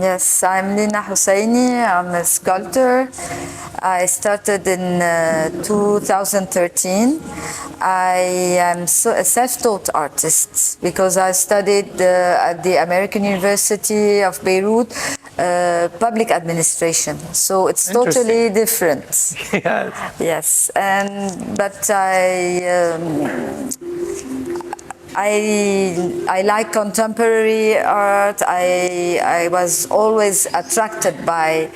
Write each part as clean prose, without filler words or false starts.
Yes, I'm Lina Husseini. I'm a sculptor. I started in 2013. I am a self-taught artist because I studied at the American University of Beirut public administration. So it's totally different. Yes. Yes, but I like contemporary art. I was always attracted by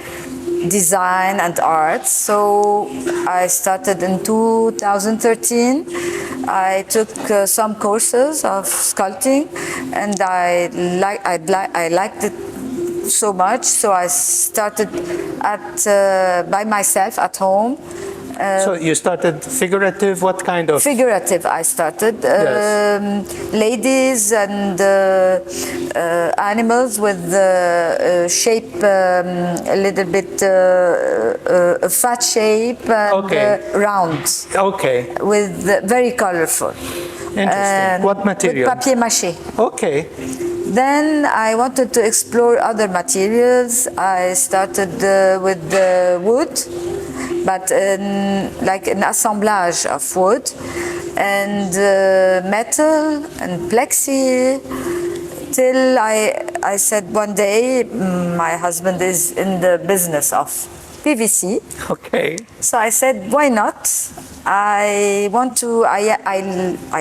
design and art. So I started in 2013. I took some courses of sculpting, and I liked it so much. So I started by myself at home. So you started figurative, what kind of? Figurative, I started. Yes. Ladies and animals with shape, a little bit a fat shape and round. Okay. With very colorful. Interesting. What material? With papier mâché. Okay. Then I wanted to explore other materials. I started with wood, but like an assemblage of wood and metal and plexi, till I said one day, my husband is in the business of PVC. Okay. So I said, why not? I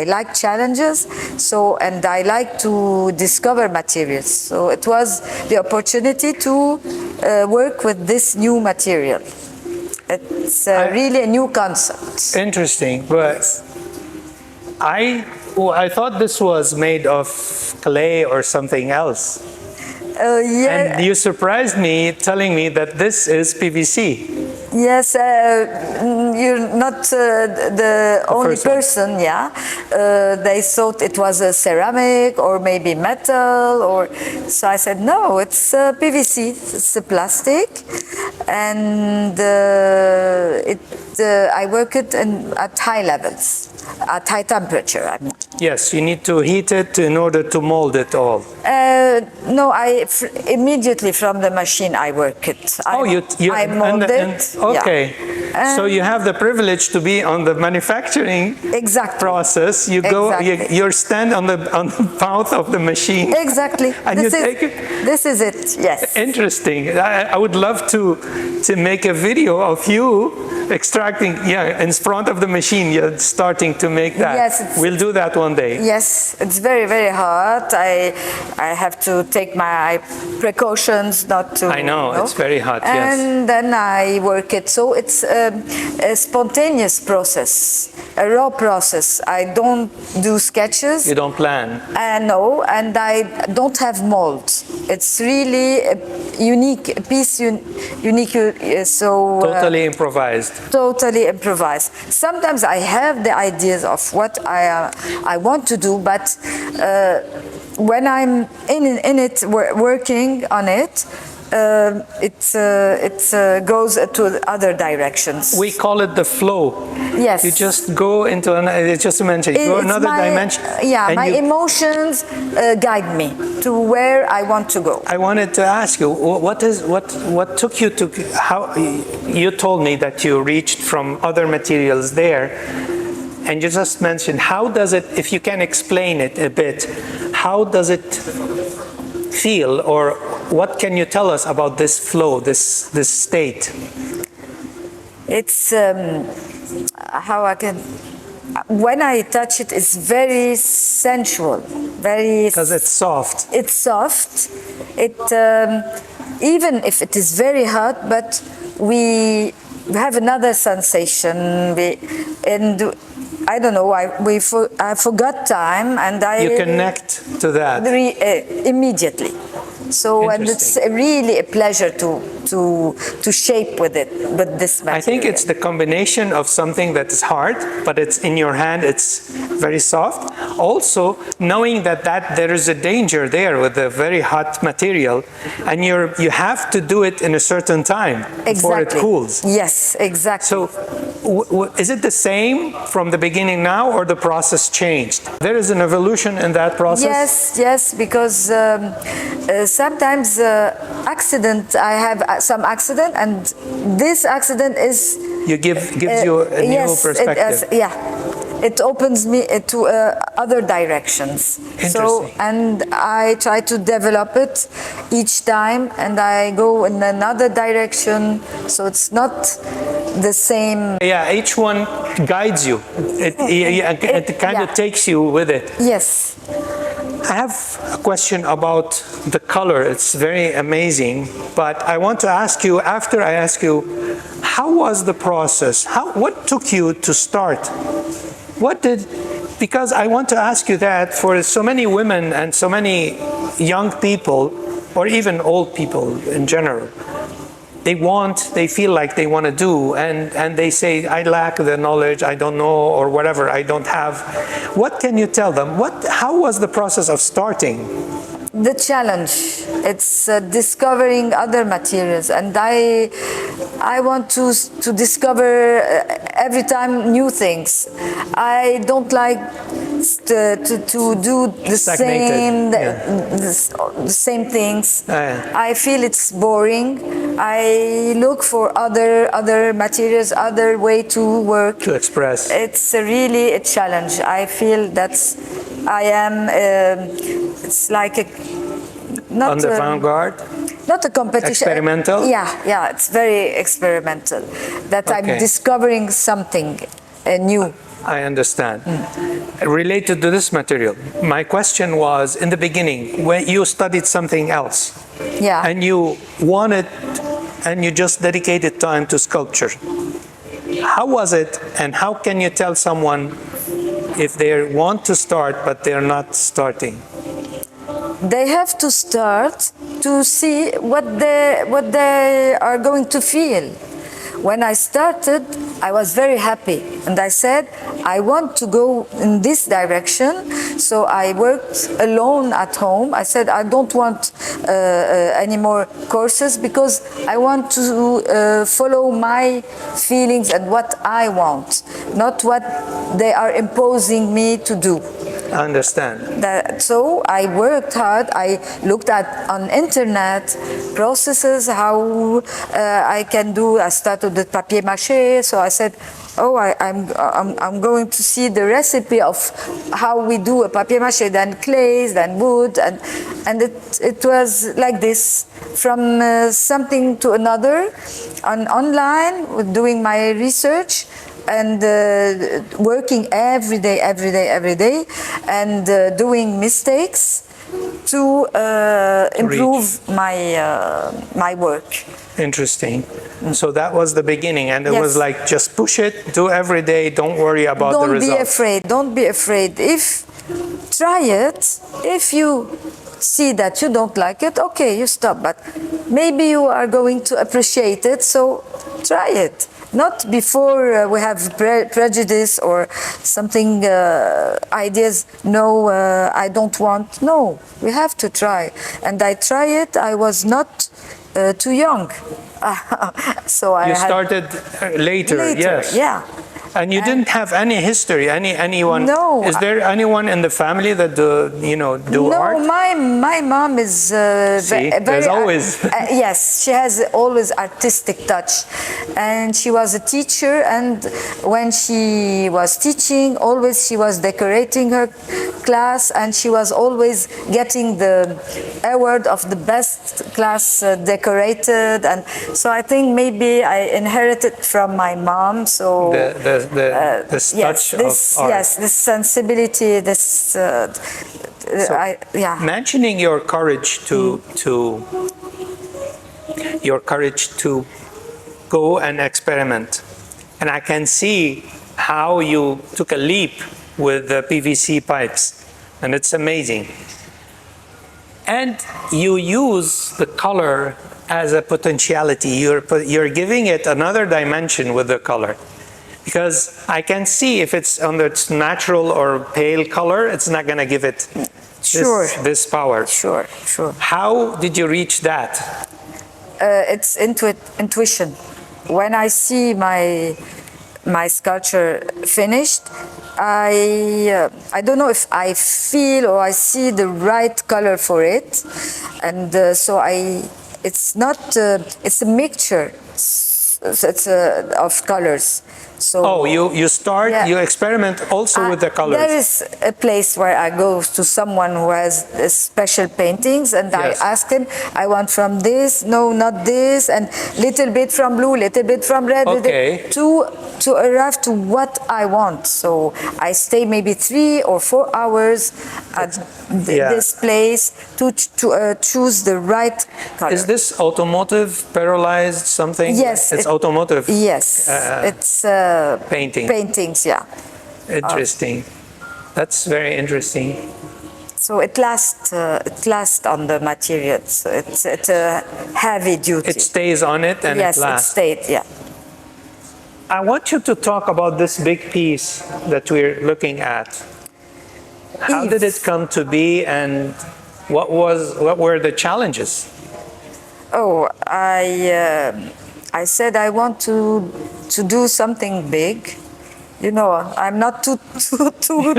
like challenges, and I like to discover materials. So it was the opportunity to work with this new material. It's really a new concept. Interesting, but I thought this was made of clay or something else. Yeah. And you surprised me telling me that this is PVC. Yes, you're not the only person, yeah. They thought it was a ceramic or maybe metal, so I said, no, it's PVC, it's a plastic. And I work it at high levels, at high temperature, I mean. Yes, you need to heat it in order to mold it all. No, immediately from the machine I work it. I mold it. Okay, yeah. So you have the privilege to be on the manufacturing process. You go, you stand on the mouth of the machine. Exactly. And this is it. Yes. Interesting. I would love to make a video of you extracting, in front of the machine. You're starting to make that. Yes, we'll do that one day. Yes, it's very, very hot. I have to take my precautions not to. I know, it's very hot. And then I work it. So it's a spontaneous process, a raw process. I don't do sketches. You don't plan. No, and I don't have mold. It's really a unique piece, unique. So totally improvised. Totally improvised. Sometimes I have the ideas of what I want to do, but when I'm in it, working on it, it goes to other directions. We call it the flow. Yes. You just go into just to mention, go another dimension. Yeah, my emotions guide me to where I want to go. I wanted to ask you, what took you to, how, you told me that you reached from other materials there, and you just mentioned, how does it, if you can explain it a bit, how does it feel, or what can you tell us about this flow, this state? It's how I can. When I touch it, it's very sensual, very. Because it's soft. It's soft. It even if it is very hot, but we have another sensation. I don't know. I forgot time, and You connect to that immediately. So, and it's really a pleasure to shape with this material. I think it's the combination of something that is hard, but it's in your hand, it's very soft. Also, knowing that there is a danger there with the very hot material, and you have to do it in a certain time before it cools. Yes, exactly. So is it the same from the beginning now, or the process changed? There is an evolution in that process? Yes, because sometimes accident, I have some accident, and this accident is... Gives you a new perspective. It opens me to other directions. So, and I try to develop it each time, and I go in another direction. So it's not the same. Yeah, each one guides you. It kind of takes you with it. Yes. I have a question about the color. It's very amazing, but I want to ask you, after I ask you, how was the process? What took you to start? Because I want to ask you that for so many women and so many young people, or even old people in general, they feel like they want to do, and they say, I lack the knowledge, I don't know, or whatever, I don't have. What can you tell them? How was the process of starting? The challenge, it's discovering other materials, and I want to discover every time new things. I don't like to do the same things. I feel it's boring. I look for other materials, other way to work, to express. It's really a challenge. I feel it's like on the vanguard? Not a competition. Experimental? Yeah, it's very experimental. That I'm discovering something new. I understand. Related to this material, my question was, in the beginning, when you studied something else, and you just dedicated time to sculpture, how was it, and how can you tell someone if they want to start but they're not starting? They have to start to see what they are going to feel. When I started, I was very happy, and I said, I want to go in this direction. So I worked alone at home. I said, I don't want any more courses, because I want to follow my feelings and what I want, not what they are imposing me to do. I understand. So I worked hard. I looked at on internet processes, how I can do. I started with papier mâché. So I said, I'm going to see the recipe of how we do a papier mâché, then clays, then wood, and it was like this, from something to another, online, doing my research, and working every day, and doing mistakes to improve my work. Interesting. So that was the beginning, and it was like, just push it, do every day, don't worry about the results. Don't be afraid. Try it. If you see that you don't like it, okay, you stop. But maybe you are going to appreciate it, so try it. Not before we have prejudice or something, ideas, no, I don't want. No, we have to try. And I try it. I was not too young. So I started later, yes. Yeah. And you didn't have any history, anyone? No. Is there anyone in the family that do art? No, my mom is very. There's always. Yes, she has always artistic touch, and she was a teacher. And when she was teaching, always she was decorating her class, and she was always getting the award of the best class decorated. And so I think maybe I inherited from my mom. So the touch of art. Yes, this sensibility, this. Mentioning your courage to go and experiment, and I can see how you took a leap with the PVC pipes, and it's amazing. And you use the color as a potentiality. You're giving it another dimension with the color. Because I can see if it's on its natural or pale color, it's not going to give it this power. Sure. How did you reach that? It's intuition. When I see my my sculpture finished, I don't know if I feel or I see the right color for it, and so it's not it's a mixture. It's of colors. So you start, yeah. you experiment also with the colors. There is a place where I go to someone who has special paintings, and Yes. I ask him, I want from this, no, not this, and little bit from blue, little bit from red, Okay. to arrive to what I want. So I stay maybe 3 or 4 hours at this place to choose the right color. Is this automotive, paralyzed, something? Yes. It's automotive. Yes. It's painting. paintings, yeah. Interesting. That's very interesting. So it lasts on the material. So it's a heavy duty. It stays on it and yes, it lasts. it stayed, yeah. I want you to talk about this big piece that we're looking at. How did it come to be, and what were the challenges? Oh, I said I want to do something big. You know, I'm not too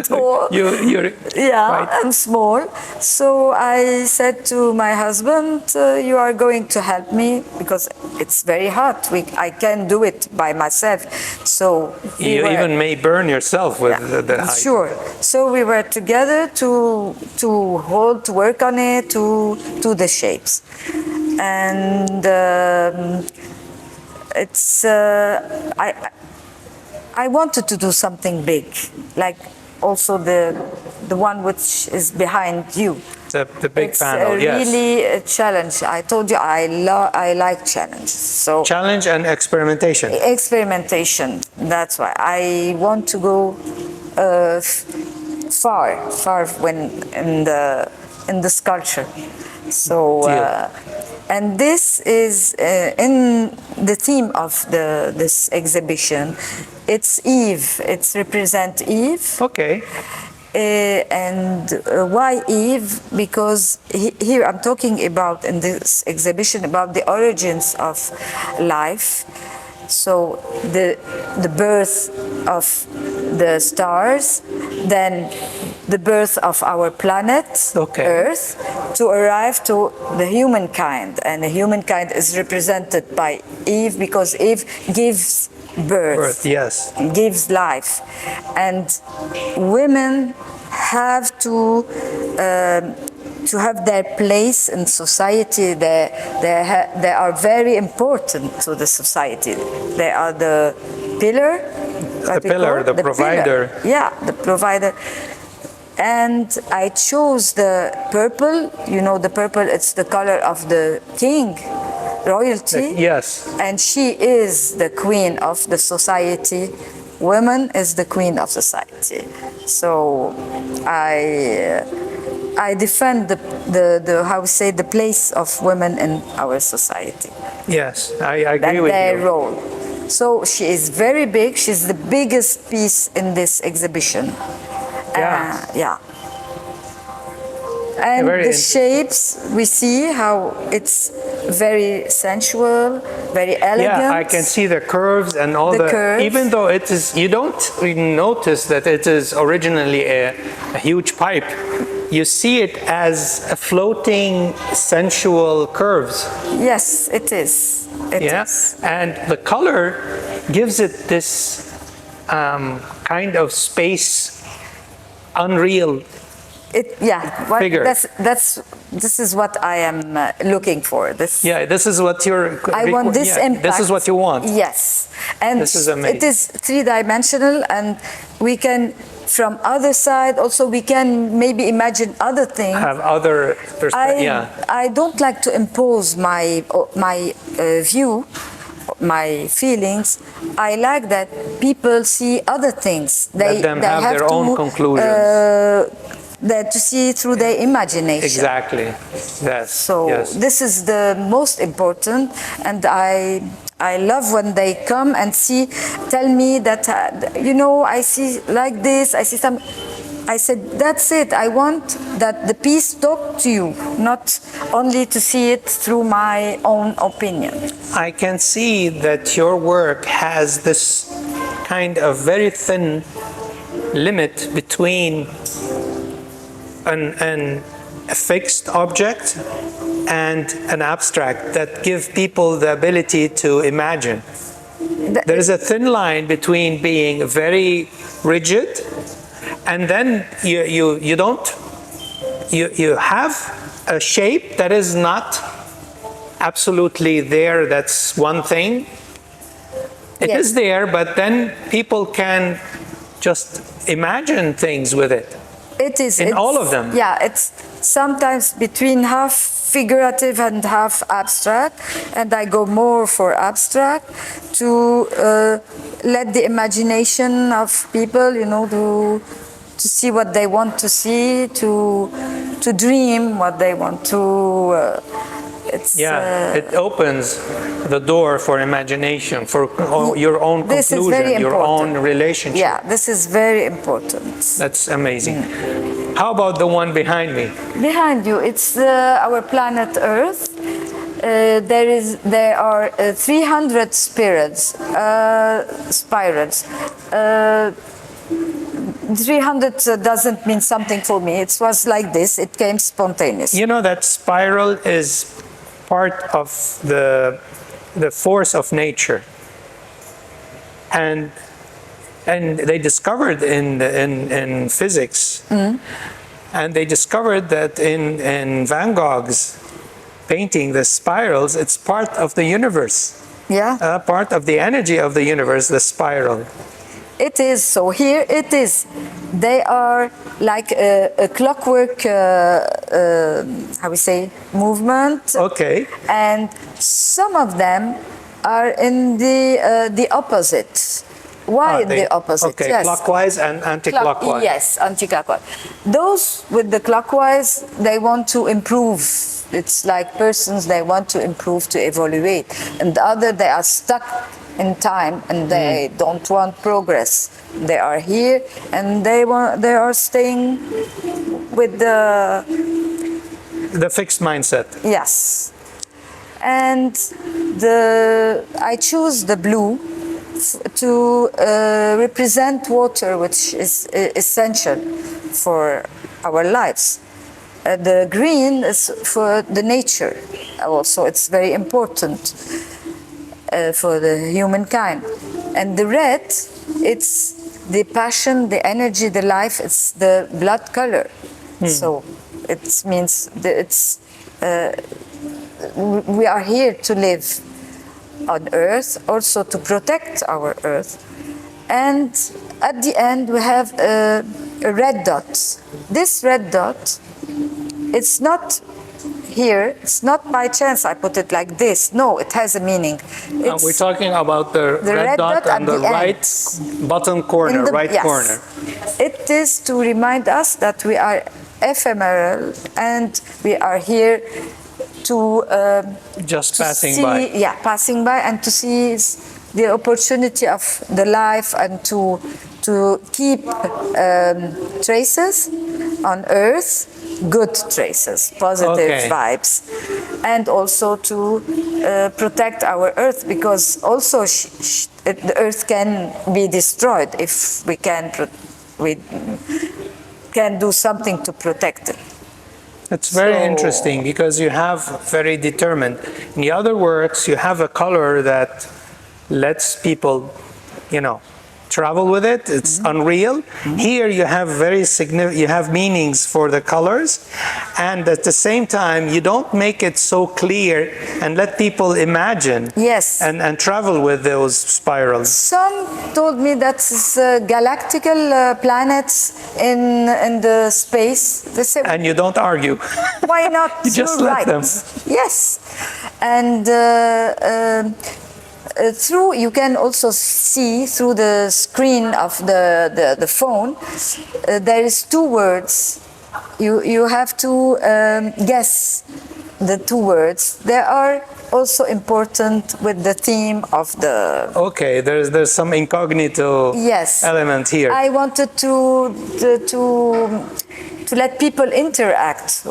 tall. You're yeah, right. I'm small. So I said to my husband, you are going to help me because it's very hard. I can't do it by myself. So you even may burn yourself with the height. Sure. So we were together to work on it, to do the shapes. And I wanted to do something big, like also the one which is behind you. The big panel, yes. It's really a challenge. I told you I like challenges. So challenge and experimentation. Experimentation. That's why I want to go far when in the sculpture. So. And this is in the theme of this exhibition. It's Eve. It's represent Eve. Okay. And why Eve? Because here I'm talking about in this exhibition about the origins of life. So the birth of the stars, then the birth of our planet, Earth, to arrive to the humankind. And the humankind is represented by Eve because Eve gives birth, yes, gives life. And women have to have their place in society. They are very important to the society. They are the pillar. The provider. Pillar. Yeah, the provider. And I chose the purple. You know, the purple, it's the color of the king, royalty. Yes. And she is the queen of the society. Woman is the queen of society. So I defend the how we say the place of women in our society. Yes, I agree with their you. role. So she is very big. She's the biggest piece in this exhibition. Yeah. Yeah. And Very the shapes, we see how it's very sensual, very elegant. Yeah, I can see the curves and all the curves. Even though it is, you don't even notice that it is originally a huge pipe. You see it as a floating, sensual curves. Yes, it is. It is. And the color gives it this kind of space, unreal. Figure. This is what I am looking for. This is what you're. I want this impact. This is what you want. Yes, and this is amazing. It is 3-dimensional, and we can, from other side, also we can maybe imagine other things. Have other perspectives. I don't like to impose my view, my feelings. I like that people see other things. Let them have their own conclusions. To see through their imagination. Exactly. Yes. So this is the most important, and I love when they come and tell me that I see like this. I see some. I said that's it. I want that the piece talk to you, not only to see it through my own opinion. I can see that your work has this kind of very thin limit between a fixed object and an abstract that give people the ability to imagine. There is a thin line between being very rigid and then you have a shape that is not absolutely there, that's one thing. It Yes. is there, but then people can just imagine things with it. It is. In all of them. Yeah, it's sometimes between half figurative and half abstract, and I go more for abstract to let the imagination of people, you know, to see what they want to see, to dream what they want to. It opens the door for imagination, for your own This is very conclusion, your own important. relationship. Yeah, this is very important. That's amazing. How about the one behind me? Behind you, it's our planet Earth. There are 300 spirals. 300 doesn't mean something for me. It was like this. It came spontaneous. You know that spiral is part of the force of nature, and they discovered in physics, and they discovered that in Van Gogh's painting, the spirals, it's part of the universe. Yeah. Part of the energy of the universe, the spiral. It is. So here it is. They are like a clockwork, how we say, movement. Okay. And some of them are in the opposite. Why in the opposite? Okay, yes. clockwise and anti-clockwise. Yes, anti-clockwise. Those with the clockwise, they want to improve. It's like persons, they want to improve, to evaluate. And the other, they are stuck in time and they don't want progress. They are here and they are staying with The fixed mindset. yes. And I choose the blue to represent water, which is essential for our lives. The green is for the nature, also it's very important for the humankind. And the red, it's the passion, the energy, the life, it's the blood color. So it means we are here to live on earth, also to protect our earth. And at the end we have a red dot. This red dot, it's not here, it's not by chance I put it like this. No, it has a meaning. We're talking about the red dot on the right bottom corner, corner. It is to remind us that we are ephemeral and we are here to just passing see, by. Yeah, passing by and to see the opportunity of the life and to keep traces on earth, good traces, positive vibes, and also to protect our earth, because also the earth can be destroyed if we can do something to protect it. It's very interesting because you have very determined. In the other works, you have a color that lets people, travel with it. It's unreal. Here you have very significant, you have meanings for the colors, and at the same time you don't make it so clear and let people imagine. Yes. And travel with those spirals. Some told me that it's galactical planets in the space. They say, And you don't argue. why not? You just You're let right. them. Yes. And you can also see through the screen of the phone, there is 2 words. You have to guess the 2 words. They are also important with the theme of the... Okay, there's some incognito element here. I wanted to let people interact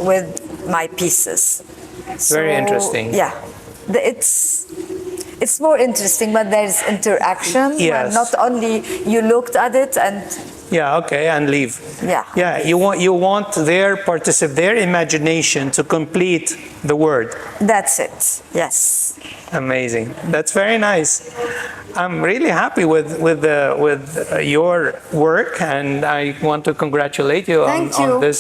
it's more interesting when there's interaction. Yes. When not only you looked at it and Yeah, okay, and leave. yeah. Yeah, you want their imagination to complete the word. That's it. Yes. Amazing. That's very nice. I'm really happy with your work, and I want to congratulate you on this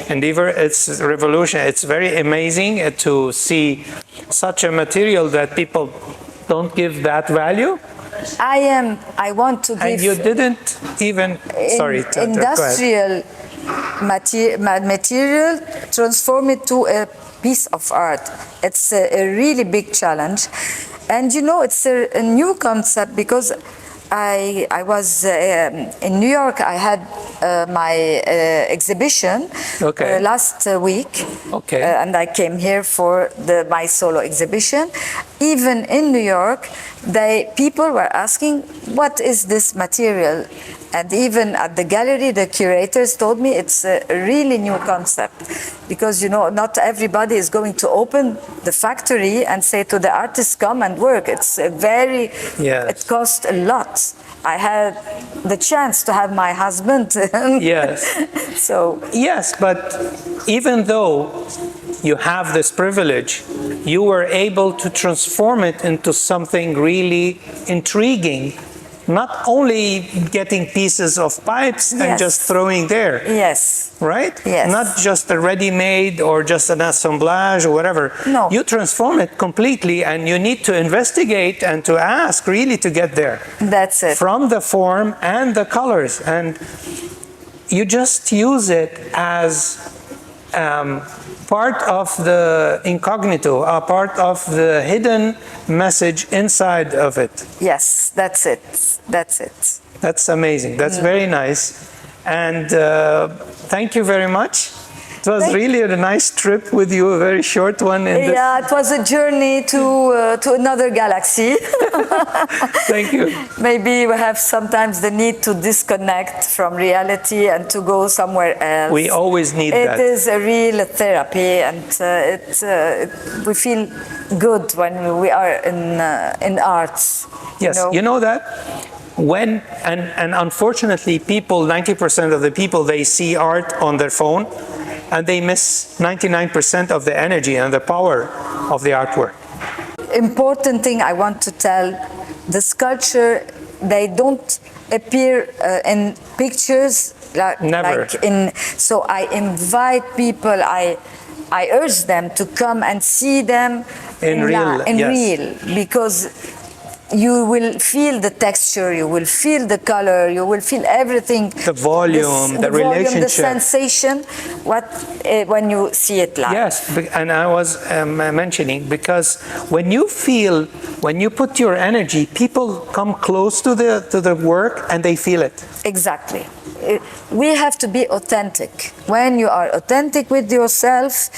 endeavor. It's revolution. It's very amazing to see such a material that people don't give that value. I want to give. And you didn't even. Sorry. Industrial material, transform it to a piece of art. It's a really big challenge, and you know it's a new concept because I was in New York. I had my exhibition last week, and I came here for my solo exhibition. Even in New York, people were asking, "What is this material?" And even at the gallery, the curators told me it's a really new concept because, you know, not everybody is going to open the factory and say to the artist, come and work. It's it costs a lot. I had the chance to have my husband. Yes. So. Yes, but even though you have this privilege, you were able to transform it into something really intriguing. Not only getting pieces of pipes and just throwing there. Yes. Right? Yes. Not just a ready-made or just an assemblage or whatever. No. You transform it completely, and you need to investigate and to ask really to get there. That's it. From the form and the colors. And you just use it as part of the incognito, a part of the hidden message inside of it. Yes, that's it. That's it. That's amazing. That's very nice. And thank you very much. It was really a nice trip with you, a very short one. Yeah, it was a journey to another galaxy. Thank you. Maybe we have sometimes the need to disconnect from reality and to go somewhere else. We always need that. It is a real therapy, and we feel good when we are in arts. Yes, you know that? And unfortunately, 90% of the people, they see art on their phone, and they miss 99% of the energy and the power of the artwork. Important thing I want to tell, the sculpture, they don't appear in pictures Never. So I invite people, I urge them to come and see them in real, because you will feel the texture, you will feel the color, you will feel everything. The volume, the relationship. The sensation, when you see it live. Yes, and I was mentioning, because when you put your energy, people come close to the work and they feel it. Exactly. We have to be authentic. When you are authentic with yourself,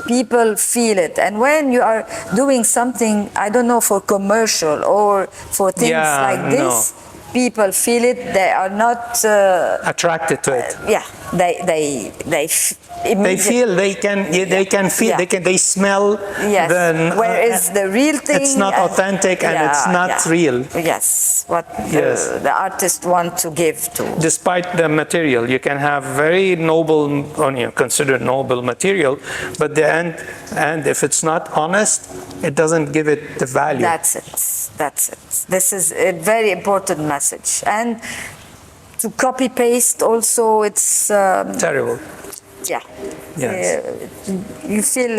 people feel it. And when you are doing something, I don't know, for commercial or for things like this, people feel it. They are not attracted to it. They feel, they can feel, they smell. Yes. Where is the real thing? It's not authentic and it's not real. Yes. What the artist want to give to. Despite the material, you can have very noble, considered noble material, but the end, if it's not honest, it doesn't give it the value. That's it. That's it. This is a very important message. And to copy paste also, it's terrible. Yeah. Yes. You feel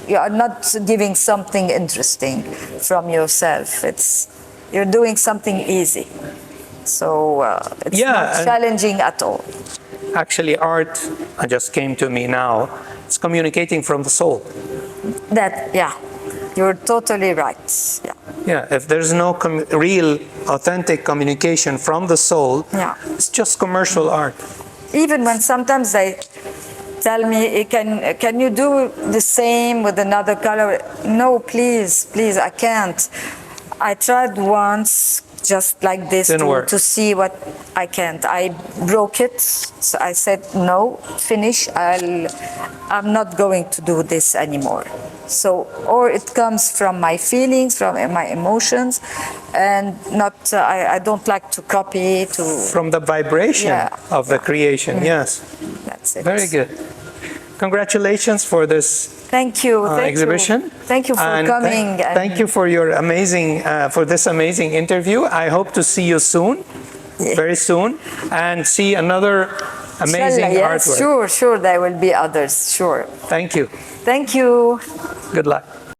you are not giving something interesting from yourself. You're doing something easy. So it's not challenging at all. Actually, art just came to me now. It's communicating from the soul. You're totally right. Yeah, if there's no real, authentic communication from the soul, it's just commercial art. Even when sometimes they tell me, can you do the same with another color? No, please, I can't. I tried once just like this Didn't work. to see what I can't. I broke it. So I said, no, finish. I'm not going to do this anymore. So, or it comes from my feelings, from my emotions, and not, I don't like to copy, From the vibration of the creation, yes. That's it. Very good. Congratulations for this Thank you. exhibition. Thank you for coming. Thank you for your amazing, for this amazing interview. I hope to see you soon, very soon, and see another amazing yes, artwork. Sure, there will be others, sure. Thank you. Thank you. Good luck.